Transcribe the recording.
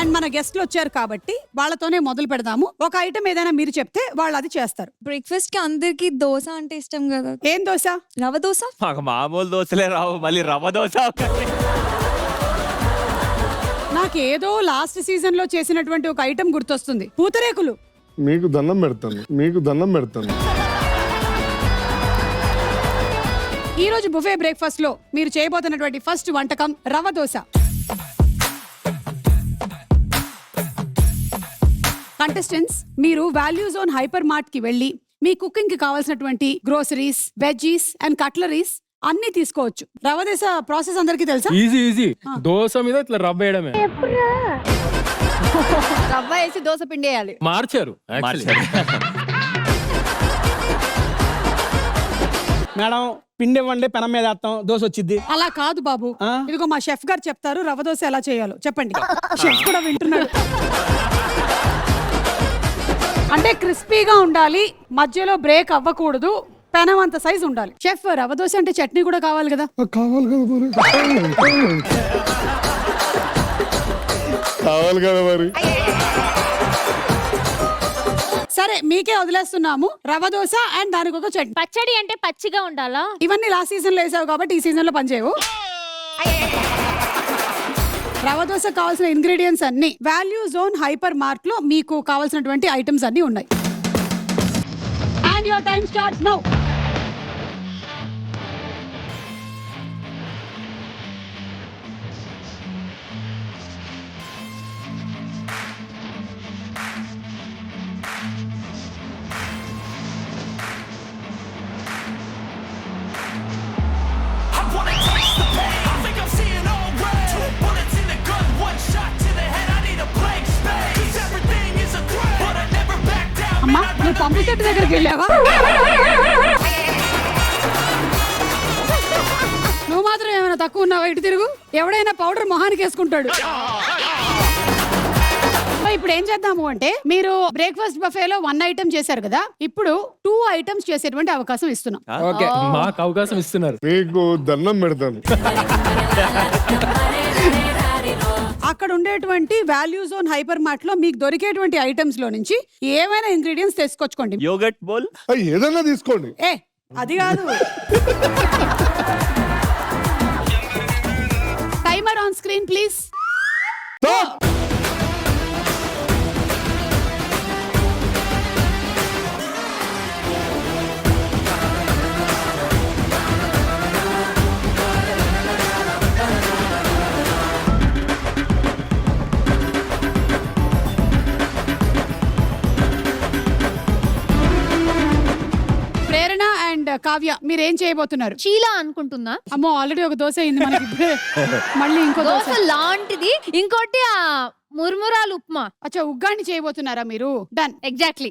And మన గెస్ట్లు వచ్చారు కాబట్టి వాళ్ళతోనే మొదలు పెడదాము. ఒక ఐటమ్ ఏదైనా మీరు చెప్తే వాళ్ళు అది చేస్తారు. బ్రేక్ఫాస్ట్ కి అందరికి దోశ అంటే ఇష్టం కదా. ఏం దోశ? రవ దోశ. మాకు మామూలు దోశలే రావు, మళ్ళీ రవ్వ దోశ. నాకేదో లాస్ట్ సీజన్ లో చేసినటువంటి ఒక ఐటమ్ గుర్తొస్తుంది, పూతరేకులు. మీకు దండం పెడతాను. ఈ రోజు బుఫే బ్రేక్ఫాస్ట్ లో మీరు చేయబోతున్నటువంటి ఫస్ట్ వంటకం రవ్వ దోశ. కంటెస్టెంట్స్, మీరు వాల్యూ జోన్ హైపర్ మార్ట్ కి వెళ్ళి మీ కుకింగ్ కి కావాల్సినటువంటి గ్రోసరీస్, వెజ్జీస్ అండ్ కట్లరీస్ అన్ని తీసుకోవచ్చు. రవ్వ దోశ ప్రాసెస్ అందరికీ తెలుసా? ఈజీ దోశ మీద ఇట్లా రవ్వ వేయడమే. రవ్వ వేసి దోశ పిండి వేయాలి. మార్చారు మేడం, పిండి ఇవ్వండి, పెనం మీద వేస్తాం, దోశ వచ్చింది. అలా కాదు బాబు, ఇదిగో మా షెఫ్ గారు చెప్తారు రవ్వ దోశ ఎలా చేయాలో. చెప్పండి. షెఫ్ కూడా వింటున్నాడు. అంటే క్రిస్పీగా ఉండాలి, మధ్యలో బ్రేక్ అవ్వకూడదు, పెనం అంత సైజ్ ఉండాలి. షెఫ్, రవ్వ దోశ అంటే చట్నీ కూడా కావాలి కదా? కావాలి కదా మరి. సరే, మీకే వదిలేస్తున్నాము. రవ్వ దోశ అండ్ దానికి ఒక చట్నీ. పచ్చడి అంటే పచ్చిగా ఉండాలా? ఇవన్నీ లాస్ట్ సీజన్ లో వేసావు కాబట్టి ఈ సీజన్ లో పనిచేయవు. రవ్వ దోశ కావాల్సిన ఇంగ్రీడియంట్స్ అన్ని వాల్యూ జోన్ హైపర్ మార్ట్ లో మీకు కావాల్సినటువంటి ఐటమ్స్ అన్ని ఉన్నాయి. And your time starts now. అమ్మా, నువ్వు పంపు చెట్టు దగ్గరికి వెళ్ళావా? నువ్వు మాత్రం ఏమైనా తక్కువ ఉన్నావా? ఇటు తిరుగు. ఎవడైనా పౌడర్ మొహానికి వేసుకుంటాడు. ఇప్పుడు ఏం చేద్దాము అంటే, మీరు బ్రేక్ఫాస్ట్ బఫేలో 1 ఐటమ్ చేశారు కదా, ఇప్పుడు 2 ఐటమ్స్ చేసేటువంటి అవకాశం ఇస్తున్నాం. ఓకే, మాకు అవకాశం ఇస్తున్నారు. మీకు దండం పెడతాను. అక్కడ ఉండేటువంటి వాల్యూ జోన్ హైపర్ మార్ట్ లో మీకు దొరికేటువంటి ఐటమ్స్ లో నుంచి ఏమైనా ఇంగ్రీడియంట్స్ తెచ్చుకోండి. యోగట్ బౌల్ ఏదన్నా తీసుకోండి. అది కాదు. Timer on screen please. Prerana and Kavya, మీరేం చేయబోతున్నారు? చీలా అనుకుంటున్నా. అమ్మో, ఆల్రెడీ ఒక దోశ అయింది మనకి. మళ్ళీ ఇంకో దోశ దోశ లాంటిది ఇంకోటి ముర్మురాలు ఉప్మా. అచ్చా, ఉగ్గాని చేయబోతున్నారా మీరు? డన్. ఎగ్జాక్ట్లీ.